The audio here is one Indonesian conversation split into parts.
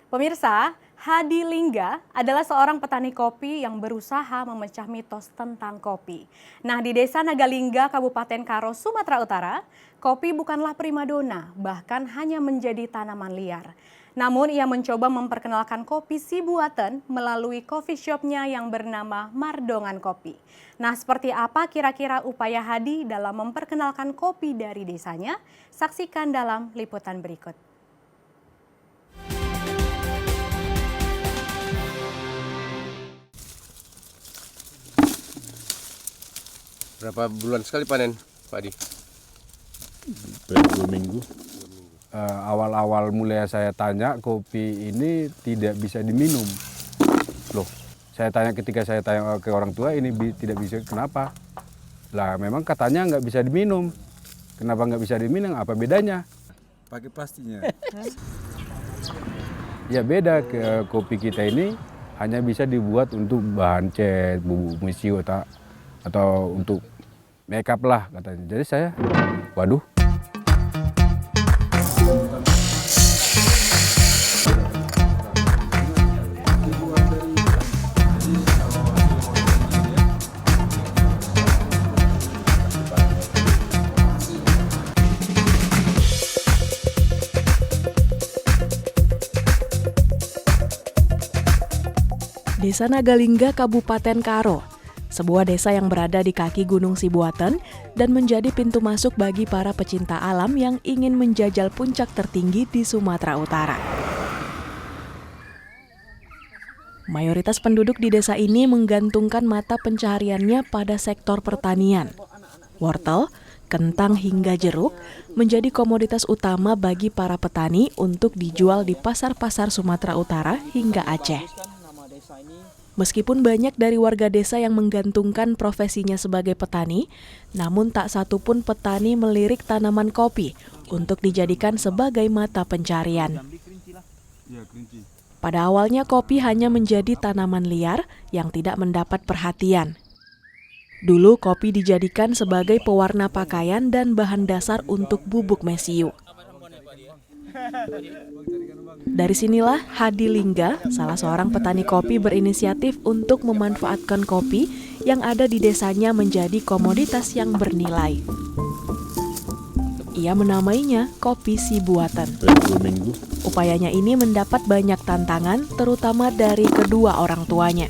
Pemirsa, Hadi Lingga adalah seorang petani kopi yang berusaha memecah mitos tentang kopi. Nah, di Desa Nagalingga, Kabupaten Karo, Sumatera Utara, kopi bukanlah primadona, bahkan hanya menjadi tanaman liar. Namun, ia mencoba memperkenalkan kopi si buatan melalui coffee shopnya yang bernama Mardongan Kopi. Nah, seperti apa kira-kira upaya Hadi dalam memperkenalkan kopi dari desanya? Saksikan dalam liputan berikut. Berapa bulan sekali panen, Pak Adi? 2 minggu. Awal-awal mulai saya tanya kopi ini tidak bisa diminum. Loh, ketika saya tanya ke orang tua ini tidak bisa, kenapa? Lah memang katanya nggak bisa diminum. Kenapa nggak bisa diminum? Apa bedanya? Pakai pastinya. Ya beda, kopi kita ini hanya bisa dibuat untuk bahan cat, bubuk mesiu atau untuk makeup lah katanya. Jadi saya, waduh. Desa Nagalingga, Kabupaten Karo, sebuah desa yang berada di kaki Gunung Sibuatan dan menjadi pintu masuk bagi para pecinta alam yang ingin menjajal puncak tertinggi di Sumatera Utara. Mayoritas penduduk di desa ini menggantungkan mata pencahariannya pada sektor pertanian. Wortel, kentang hingga jeruk menjadi komoditas utama bagi para petani untuk dijual di pasar-pasar Sumatera Utara hingga Aceh. Meskipun banyak dari warga desa yang menggantungkan profesinya sebagai petani, namun tak satu pun petani melirik tanaman kopi untuk dijadikan sebagai mata pencarian. Pada awalnya kopi hanya menjadi tanaman liar yang tidak mendapat perhatian. Dulu kopi dijadikan sebagai pewarna pakaian dan bahan dasar untuk bubuk mesiu. Dari sinilah Hadi Lingga, salah seorang petani kopi, berinisiatif untuk memanfaatkan kopi yang ada di desanya menjadi komoditas yang bernilai. Ia menamainya kopi si buatan. 2 minggu. Upayanya ini mendapat banyak tantangan, terutama dari kedua orang tuanya.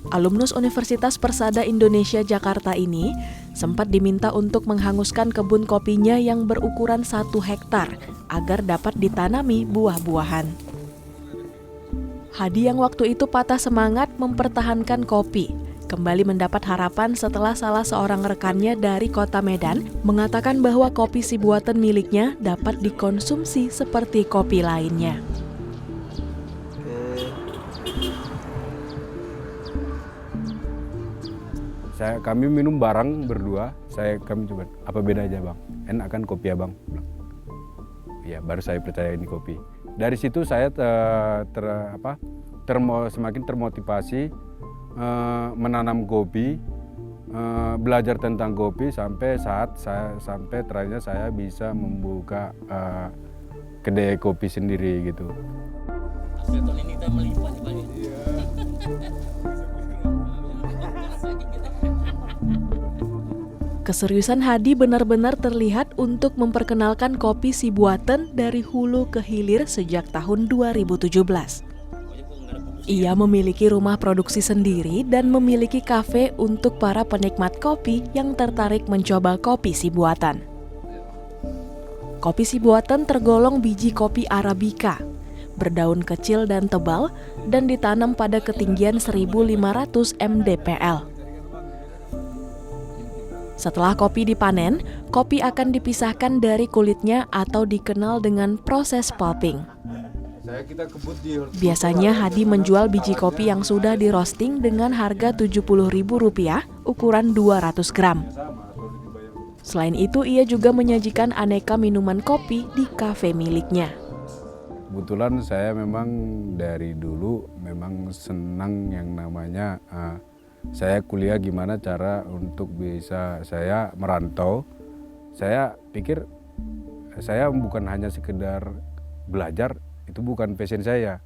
Alumnus Universitas Persada Indonesia Jakarta ini sempat diminta untuk menghanguskan kebun kopinya yang berukuran 1 hektar agar dapat ditanami buah-buahan. Hadi yang waktu itu patah semangat mempertahankan kopi, kembali mendapat harapan setelah salah seorang rekannya dari kota Medan mengatakan bahwa kopi si buatan miliknya dapat dikonsumsi seperti kopi lainnya. Kami minum bareng berdua. Kami coba, apa bedanya bang? Enak kan kopi ya bang? Ya baru saya percaya ini kopi. Dari situ saya semakin termotivasi menanam kopi, belajar tentang kopi sampai terakhirnya saya bisa membuka kedai kopi sendiri gitu. Keseriusan Hadi benar-benar terlihat untuk memperkenalkan kopi si buatan dari hulu ke hilir sejak tahun 2017. Ia memiliki rumah produksi sendiri dan memiliki kafe untuk para penikmat kopi yang tertarik mencoba kopi si buatan. Kopi si buatan tergolong biji kopi Arabica, berdaun kecil dan tebal dan ditanam pada ketinggian 1.500 mdpl. Setelah kopi dipanen, kopi akan dipisahkan dari kulitnya atau dikenal dengan proses pulping. Biasanya Hadi menjual biji kopi yang sudah di roasting dengan harga Rp70.000 ukuran 200 gram. Selain itu, ia juga menyajikan aneka minuman kopi di kafe miliknya. Kebetulan saya memang dari dulu memang senang yang namanya saya kuliah gimana cara untuk bisa saya merantau. Saya pikir saya bukan hanya sekedar belajar, Itu bukan passion saya.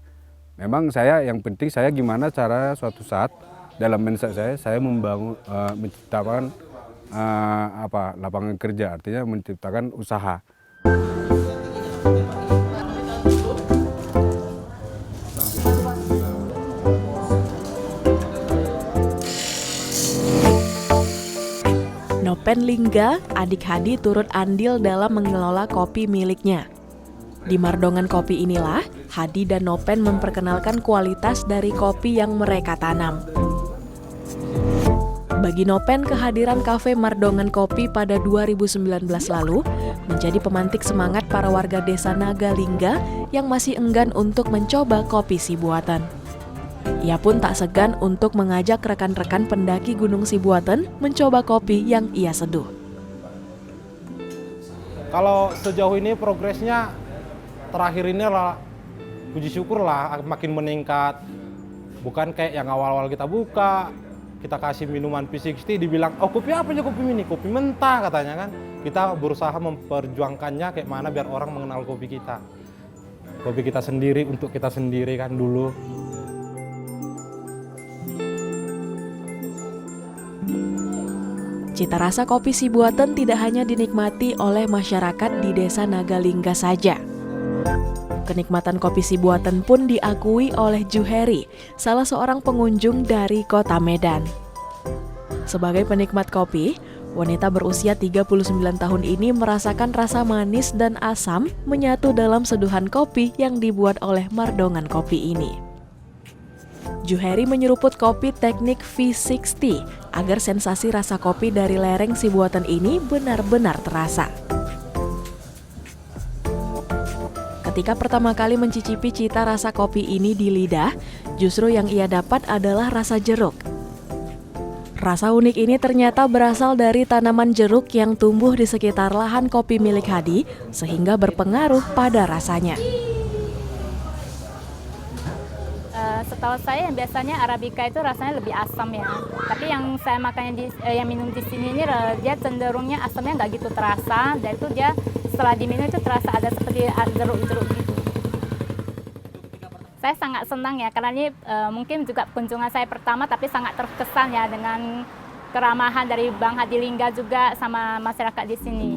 Memang saya yang penting saya gimana cara suatu saat dalam mindset saya membangun menciptakan lapangan kerja, artinya menciptakan usaha. Nopen Lingga, adik Hadi turut andil dalam mengelola kopi miliknya. Di Mardongan Kopi inilah, Hadi dan Nopen memperkenalkan kualitas dari kopi yang mereka tanam. Bagi Nopen, kehadiran kafe Mardongan Kopi pada 2019 lalu menjadi pemantik semangat para warga desa Nagalingga yang masih enggan untuk mencoba kopi Sibuatan. Ia pun tak segan untuk mengajak rekan-rekan pendaki Gunung Sibuatan mencoba kopi yang ia seduh. Kalau sejauh ini progresnya terakhir ini lah, puji syukur lah makin meningkat. Bukan kayak yang awal-awal kita buka, kita kasih minuman P60 dibilang, oh kopi apa aja kopi ini? Kopi mentah katanya kan. Kita berusaha memperjuangkannya kayak mana biar orang mengenal kopi kita. Kopi kita sendiri untuk kita sendiri kan dulu. Cita rasa kopi Sibuatan tidak hanya dinikmati oleh masyarakat di desa Nagalingga saja. Kenikmatan kopi Sibuatan pun diakui oleh Juheri, salah seorang pengunjung dari kota Medan. Sebagai penikmat kopi, wanita berusia 39 tahun ini merasakan rasa manis dan asam menyatu dalam seduhan kopi yang dibuat oleh Mardongan Kopi ini. Juheri menyeruput kopi teknik V60 agar sensasi rasa kopi dari lereng Sibuatan ini benar-benar terasa. Ketika pertama kali mencicipi cita rasa kopi ini di lidah, justru yang ia dapat adalah rasa jeruk. Rasa unik ini ternyata berasal dari tanaman jeruk yang tumbuh di sekitar lahan kopi milik Hadi, sehingga berpengaruh pada rasanya. Setahu saya yang biasanya Arabica itu rasanya lebih asam ya. Tapi yang saya makannya yang minum di sini ini dia cenderungnya asamnya nggak gitu terasa, dan itu dia setelah diminum itu terasa ada seperti jeruk-jeruk gitu. Saya sangat senang ya karena ini mungkin juga kunjungan saya pertama, tapi sangat terkesan ya dengan keramahan dari Bang Hadi Lingga juga sama masyarakat di sini.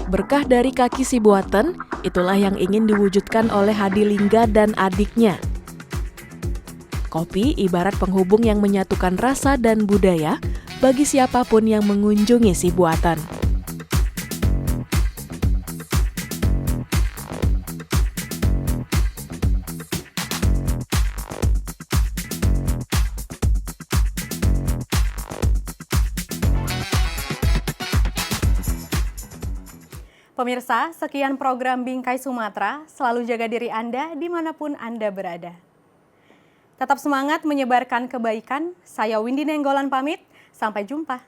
Berkah dari kaki Sibuatan, itulah yang ingin diwujudkan oleh Hadi Lingga dan adiknya. Kopi ibarat penghubung yang menyatukan rasa dan budaya bagi siapapun yang mengunjungi Sibuatan. Pemirsa, sekian program Bingkai Sumatera. Selalu jaga diri Anda dimanapun Anda berada. Tetap semangat menyebarkan kebaikan. Saya Windy Nenggolan pamit. Sampai jumpa.